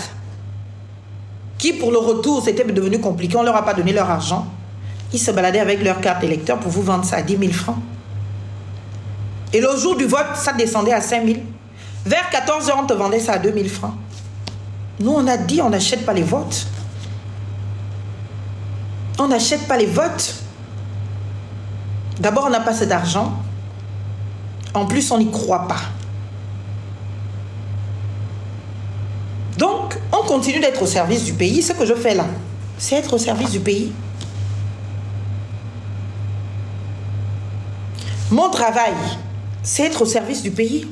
qui pour le retour, c'était devenu compliqué, on ne leur a pas donné leur argent. Ils se baladaient avec leur carte d'électeur pour vous vendre ça à 10 000 francs. Et le jour du vote, ça descendait à 5 000. Vers 14 h, on te vendait ça à 2 000 francs. Nous, on a dit, on n'achète pas les votes. On n'achète pas les votes. D'abord, on n'a pas assez d'argent. En plus, on n'y croit pas. Donc, on continue d'être au service du pays. Ce que je fais là, c'est être au service du pays. Mon travail, c'est être au service du pays.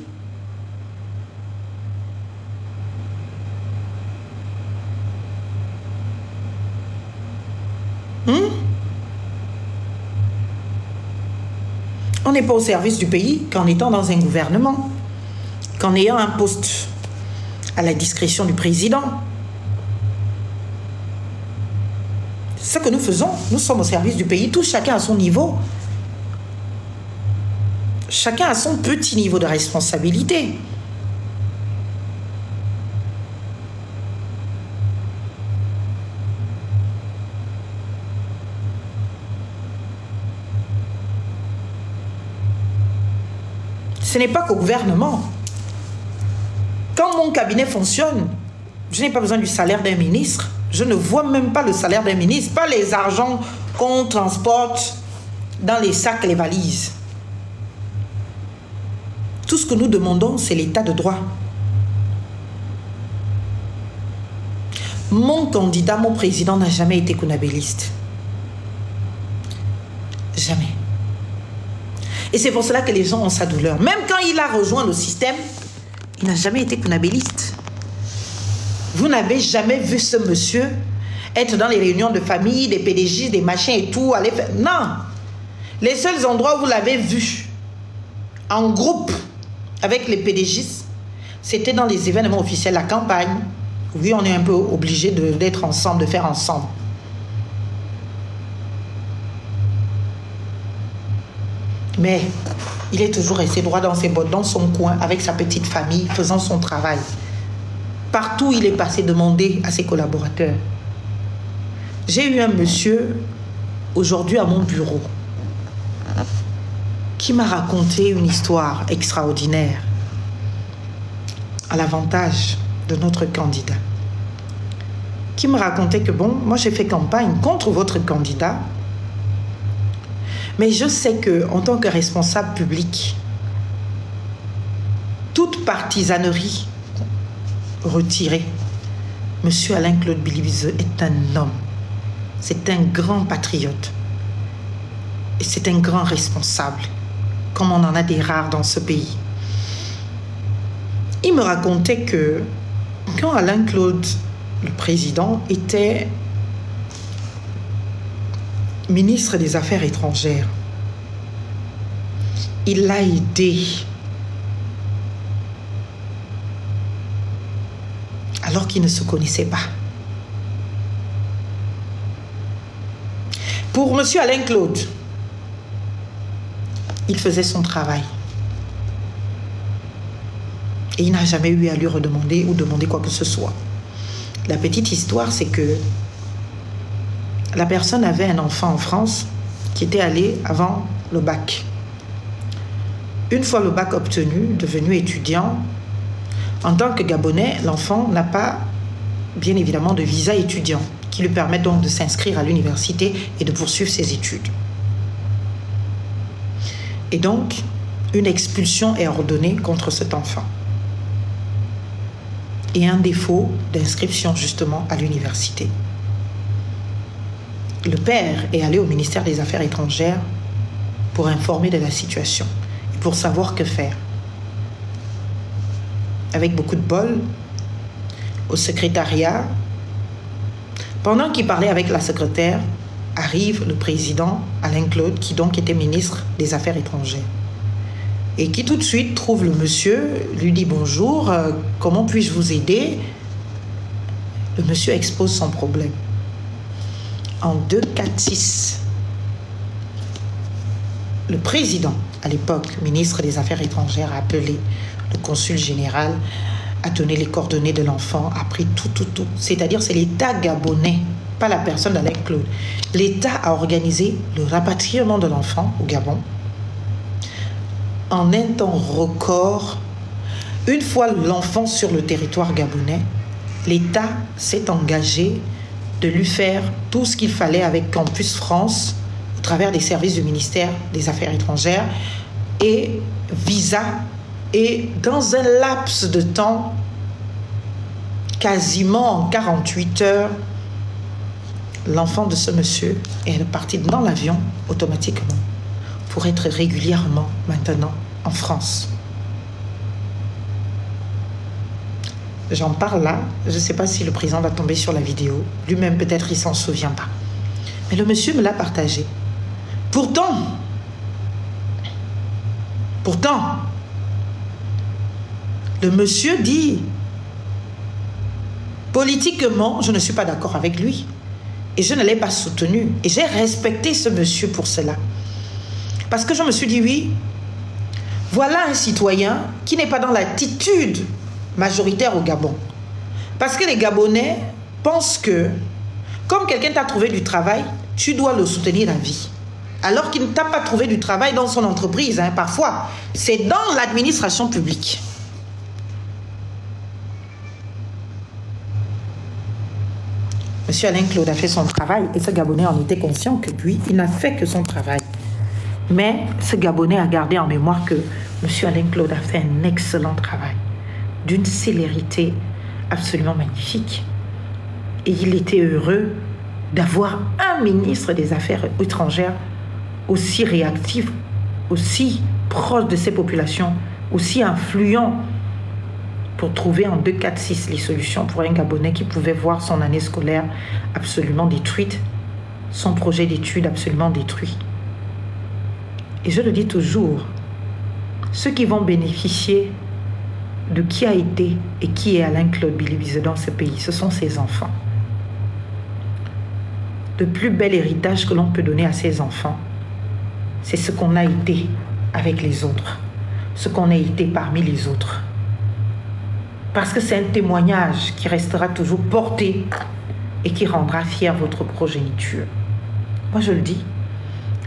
On n'est pas au service du pays qu'en étant dans un gouvernement, qu'en ayant un poste à la discrétion du président. Ce que nous faisons, nous sommes au service du pays, tout chacun à son niveau. Chacun a son petit niveau de responsabilité. Ce n'est pas qu'au gouvernement. Quand mon cabinet fonctionne, je n'ai pas besoin du salaire d'un ministre. Je ne vois même pas le salaire d'un ministre, pas les argents qu'on transporte dans les sacs, les valises. Tout ce que nous demandons, c'est l'état de droit. Mon candidat, mon président n'a jamais été kunabéliste. Jamais. Et c'est pour cela que les gens ont sa douleur. Même quand il a rejoint le système, il n'a jamais été kunabéliste. Vous n'avez jamais vu ce monsieur être dans les réunions de famille, des PDG, des machins et tout, aller faire... Non. Les seuls endroits où vous l'avez vu en groupe avec les PDG, c'était dans les événements officiels, la campagne. Oui, on est un peu obligé d'être ensemble, de faire ensemble. Mais il est toujours resté droit dans ses bottes, dans son coin, avec sa petite famille, faisant son travail. Partout où il est passé, demander à ses collaborateurs. J'ai eu un monsieur aujourd'hui à mon bureau qui m'a raconté une histoire extraordinaire à l'avantage de notre candidat. Qui me racontait que bon, moi j'ai fait campagne contre votre candidat, mais je sais que en tant que responsable public, toute partisanerie retirée, Monsieur Alain-Claude Biliviseux est un homme, c'est un grand patriote et c'est un grand responsable, comme on en a des rares dans ce pays. Il me racontait que quand Alain-Claude, le président, était ministre des Affaires étrangères, il l'a aidé alors qu'ils ne se connaissaient pas. Pour M. Alain-Claude, il faisait son travail. Et il n'a jamais eu à lui redemander ou demander quoi que ce soit. La petite histoire, c'est que la personne avait un enfant en France qui était allé avant le bac. Une fois le bac obtenu, devenu étudiant, en tant que Gabonais, l'enfant n'a pas, bien évidemment, de visa étudiant qui lui permet donc de s'inscrire à l'université et de poursuivre ses études. Et donc, une expulsion est ordonnée contre cet enfant. Et un défaut d'inscription justement à l'université. Le père est allé au ministère des Affaires étrangères pour informer de la situation et pour savoir que faire. Avec beaucoup de bol, au secrétariat, pendant qu'il parlait avec la secrétaire, arrive le président Alain-Claude, qui donc était ministre des Affaires étrangères. Et qui tout de suite trouve le monsieur, lui dit bonjour, comment puis-je vous aider? Le monsieur expose son problème. En 246, le président, à l'époque, ministre des Affaires étrangères, a appelé le consul général, a donné les coordonnées de l'enfant, a pris tout. C'est-à-dire, c'est l'État gabonais, pas la personne d'Alain-Claude. L'État a organisé le rapatriement de l'enfant au Gabon. En un temps record, une fois l'enfant sur le territoire gabonais, l'État s'est engagé de lui faire tout ce qu'il fallait avec Campus France, au travers des services du ministère des Affaires étrangères, et visa. Et dans un laps de temps, quasiment en 48 heures, l'enfant de ce monsieur est parti dans l'avion automatiquement pour être régulièrement maintenant en France. J'en parle là, je ne sais pas si le président va tomber sur la vidéo, lui-même peut-être il s'en souvient pas. Mais le monsieur me l'a partagé. Pourtant, le monsieur dit, politiquement, je ne suis pas d'accord avec lui. Et je ne l'ai pas soutenu. Et j'ai respecté ce monsieur pour cela. Parce que je me suis dit, oui, voilà un citoyen qui n'est pas dans l'attitude majoritaire au Gabon. Parce que les Gabonais pensent que, comme quelqu'un t'a trouvé du travail, tu dois le soutenir à vie. Alors qu'il ne t'a pas trouvé du travail dans son entreprise, hein, parfois. C'est dans l'administration publique. Monsieur Alain-Claude a fait son travail et ce Gabonais en était conscient que lui, il n'a fait que son travail. Mais ce Gabonais a gardé en mémoire que Monsieur Alain-Claude a fait un excellent travail, d'une célérité absolument magnifique. Et il était heureux d'avoir un ministre des Affaires étrangères aussi réactif, aussi proche de ses populations, aussi influent pour trouver en 2-4-6 les solutions pour un Gabonais qui pouvait voir son année scolaire absolument détruite, son projet d'études absolument détruit. Et je le dis toujours, ceux qui vont bénéficier de qui a été et qui est Alain-Claude Biliviseux dans ce pays, ce sont ses enfants. Le plus bel héritage que l'on peut donner à ses enfants, c'est ce qu'on a été avec les autres, ce qu'on a été parmi les autres. Parce que c'est un témoignage qui restera toujours porté et qui rendra fière votre progéniture. Moi, je le dis,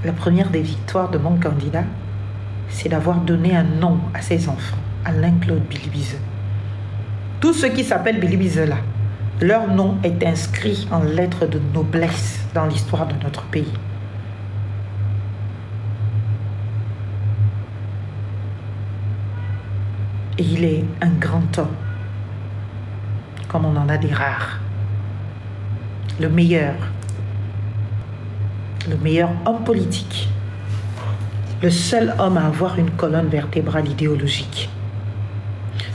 la première des victoires de mon candidat, c'est d'avoir donné un nom à ses enfants, Alain-Claude Bilibizeu. Tous ceux qui s'appellent Bilibizeu là, leur nom est inscrit en lettres de noblesse dans l'histoire de notre pays. Et il est un grand homme, comme on en a des rares. Le meilleur homme politique, le seul homme à avoir une colonne vertébrale idéologique,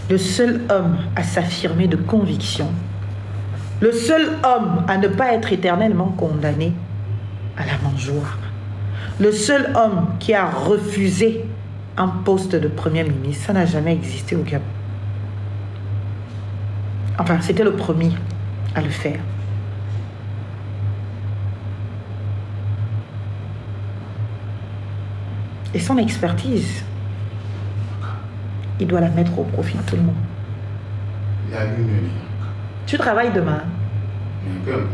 le seul homme à s'affirmer de conviction, le seul homme à ne pas être éternellement condamné à la mangeoire, le seul homme qui a refusé un poste de Premier ministre. Ça n'a jamais existé au Gabon. Enfin, c'était le premier à le faire. Et son expertise, il doit la mettre au profit de tout le monde. Il a une... Tu travailles demain? Un peu.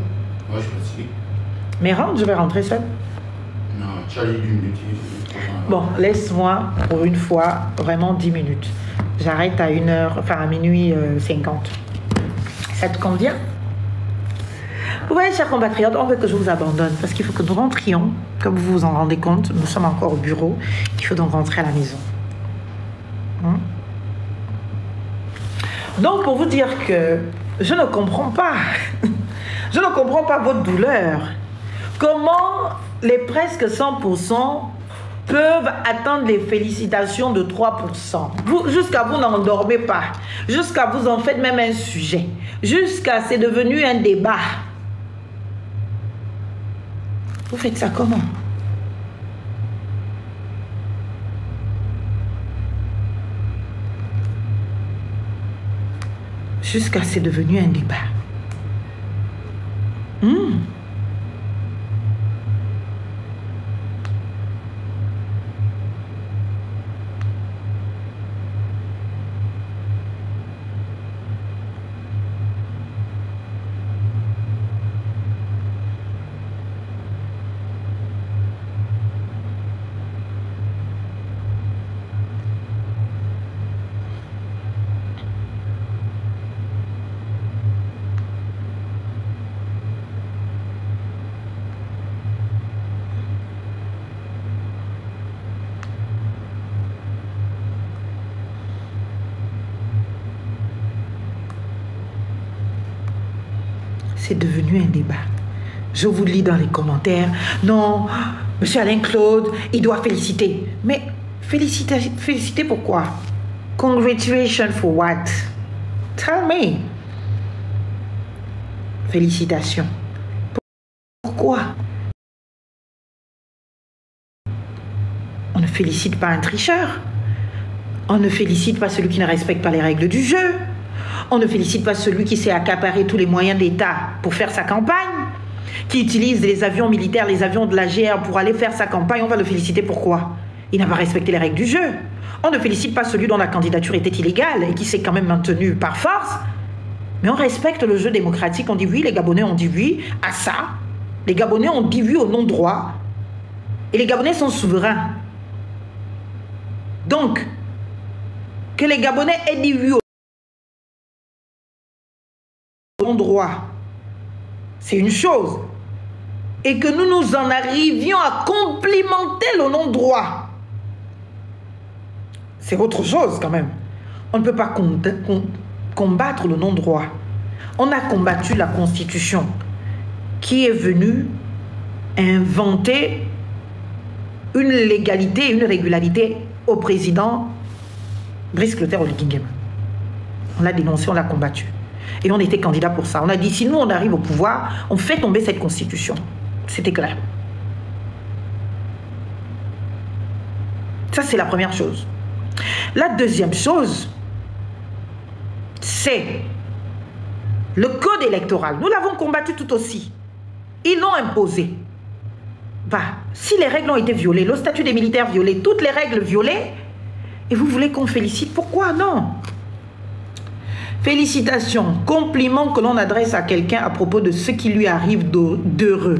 Moi, je fatigue. Mais rentre, je vais rentrer seule. Non, tu as dit 10 minutes. Bon, laisse-moi pour une fois vraiment 10 minutes. J'arrête à 1h, enfin à minuit 50. Ça te convient? Oui, chers compatriotes, on veut que je vous abandonne parce qu'il faut que nous rentrions. Comme vous vous en rendez compte, nous sommes encore au bureau. Il faut donc rentrer à la maison. Donc, pour vous dire que je ne comprends pas, je ne comprends pas votre douleur. Comment les presque 100% peuvent attendre les félicitations de 3%. Jusqu'à vous n'en dormez pas. Jusqu'à vous en faites même un sujet. Jusqu'à c'est devenu un débat. Vous faites ça comment? Jusqu'à c'est devenu un débat. C'est devenu un débat. Je vous lis dans les commentaires. Non, monsieur Alain-Claude, il doit féliciter. Mais féliciter pourquoi? Congratulations for what? Tell me. Félicitations. Pourquoi? On ne félicite pas un tricheur. On ne félicite pas celui qui ne respecte pas les règles du jeu. On ne félicite pas celui qui s'est accaparé tous les moyens d'État pour faire sa campagne, qui utilise les avions militaires, les avions de la GR pour aller faire sa campagne. On va le féliciter pourquoi? Il n'a pas respecté les règles du jeu. On ne félicite pas celui dont la candidature était illégale et qui s'est quand même maintenu par force. Mais on respecte le jeu démocratique. On dit oui, les Gabonais ont dit oui à ça. Les Gabonais ont dit oui au non-droit. Et les Gabonais sont souverains. Donc, que les Gabonais aient dit oui au non-droit, c'est une chose. Et que nous nous en arrivions à complimenter le non-droit, c'est autre chose quand même. On ne peut pas combattre le non-droit. On a combattu la Constitution qui est venue inventer une légalité, une régularité au président Brice Clotaire Oligui Nguema. On l'a dénoncé, on l'a combattu. Et on était candidat pour ça. On a dit, si nous, on arrive au pouvoir, on fait tomber cette constitution. C'était clair. Ça, c'est la première chose. La deuxième chose, c'est le code électoral. Nous l'avons combattu tout aussi. Ils l'ont imposé. Bah, si les règles ont été violées, le statut des militaires violé, toutes les règles violées, et vous voulez qu'on félicite, pourquoi non? Félicitations, compliment que l'on adresse à quelqu'un à propos de ce qui lui arrive d'heureux.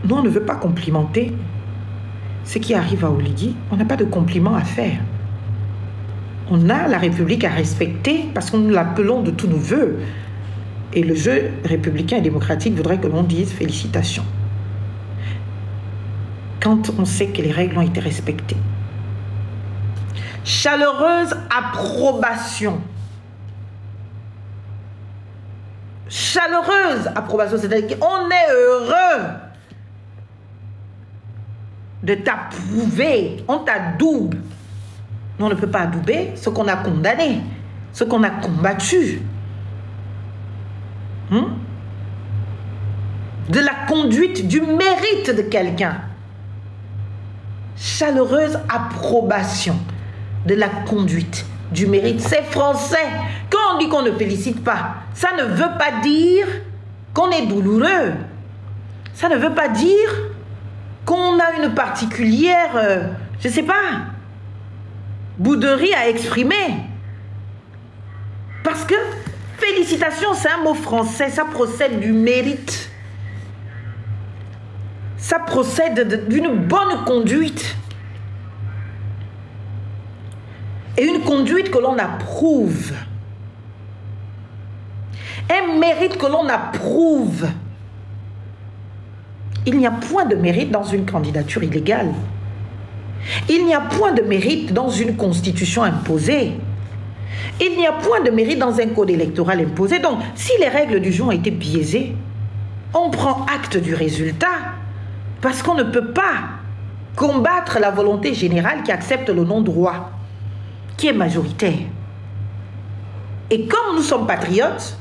Nous, on ne veut pas complimenter ce qui arrive à Oligui. On n'a pas de compliment à faire. On a la République à respecter parce que nous l'appelons de tous nos voeux. Et le jeu républicain et démocratique voudrait que l'on dise félicitations. Quand on sait que les règles ont été respectées. Chaleureuse approbation. Chaleureuse approbation, c'est-à-dire qu'on est heureux de t'approuver. On t'adoube. Nous, on ne peut pas adouber ce qu'on a condamné, ce qu'on a combattu. De la conduite, du mérite de quelqu'un. Chaleureuse approbation de la conduite, du mérite. C'est français. Quand on dit qu'on ne félicite pas, ça ne veut pas dire qu'on est douloureux. Ça ne veut pas dire qu'on a une particulière, je ne sais pas, bouderie à exprimer. Parce que félicitations, c'est un mot français, ça procède du mérite. Ça procède d'une bonne conduite. Et une conduite que l'on approuve. Un mérite que l'on approuve. Il n'y a point de mérite dans une candidature illégale. Il n'y a point de mérite dans une constitution imposée. Il n'y a point de mérite dans un code électoral imposé. Donc, si les règles du jeu ont été biaisées, on prend acte du résultat parce qu'on ne peut pas combattre la volonté générale qui accepte le non-droit, qui est majoritaire. Et comme nous sommes patriotes,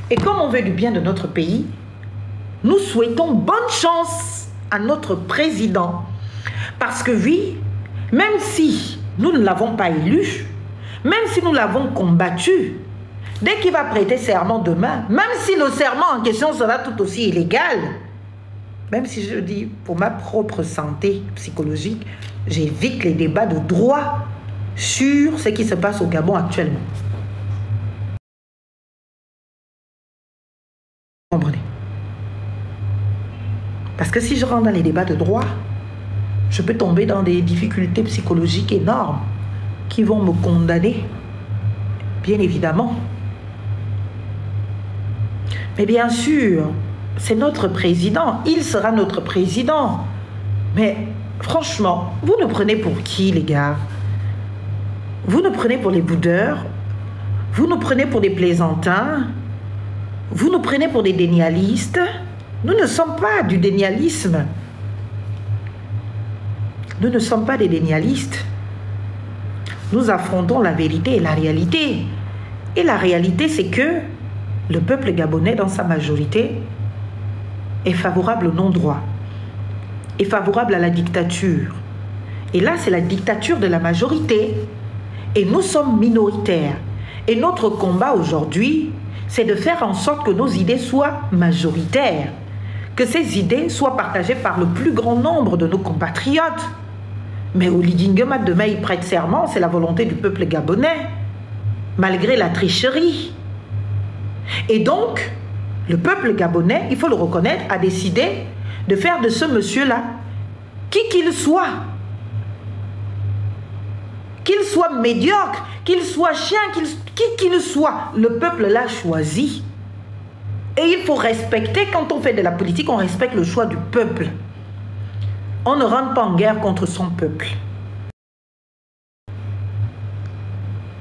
et comme on veut du bien de notre pays, nous souhaitons bonne chance à notre président. Parce que oui, même si nous ne l'avons pas élu, même si nous l'avons combattu, dès qu'il va prêter serment demain, même si le serment en question sera tout aussi illégal, même si je dis pour ma propre santé psychologique, j'évite les débats de droit sur ce qui se passe au Gabon actuellement. Vous comprenez? Parce que si je rentre dans les débats de droit, je peux tomber dans des difficultés psychologiques énormes qui vont me condamner, bien évidemment. Mais bien sûr, c'est notre président, il sera notre président. Mais franchement, vous nous prenez pour qui, les gars? Vous nous prenez pour les boudeurs? Vous nous prenez pour des plaisantins? Vous nous prenez pour des dénialistes? Nous ne sommes pas du dénialisme. Nous ne sommes pas des dénialistes. Nous affrontons la vérité et la réalité. Et la réalité, c'est que le peuple gabonais, dans sa majorité, est favorable au non-droit, est favorable à la dictature. Et là, c'est la dictature de la majorité. Et nous sommes minoritaires. Et notre combat aujourd'hui, c'est de faire en sorte que nos idées soient majoritaires, que ces idées soient partagées par le plus grand nombre de nos compatriotes. Mais Oligui Nguema, demain, il prête serment, c'est la volonté du peuple gabonais, malgré la tricherie. Et donc, le peuple gabonais, il faut le reconnaître, a décidé de faire de ce monsieur-là, qui qu'il soit médiocre, qu'il soit chien, qui qu'il soit, le peuple l'a choisi. Et il faut respecter, quand on fait de la politique, on respecte le choix du peuple. On ne rentre pas en guerre contre son peuple.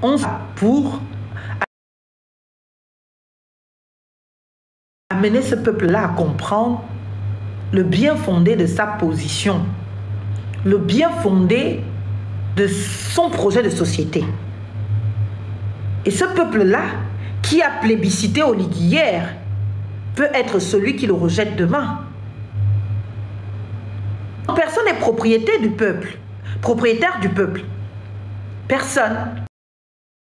On va pour amener ce peuple-là à comprendre le bien fondé de sa position, le bien fondé de son projet de société. Et ce peuple-là, qui a plébiscité Oligui hier, peut être celui qui le rejette demain. Personne n'est propriétaire du peuple. Personne.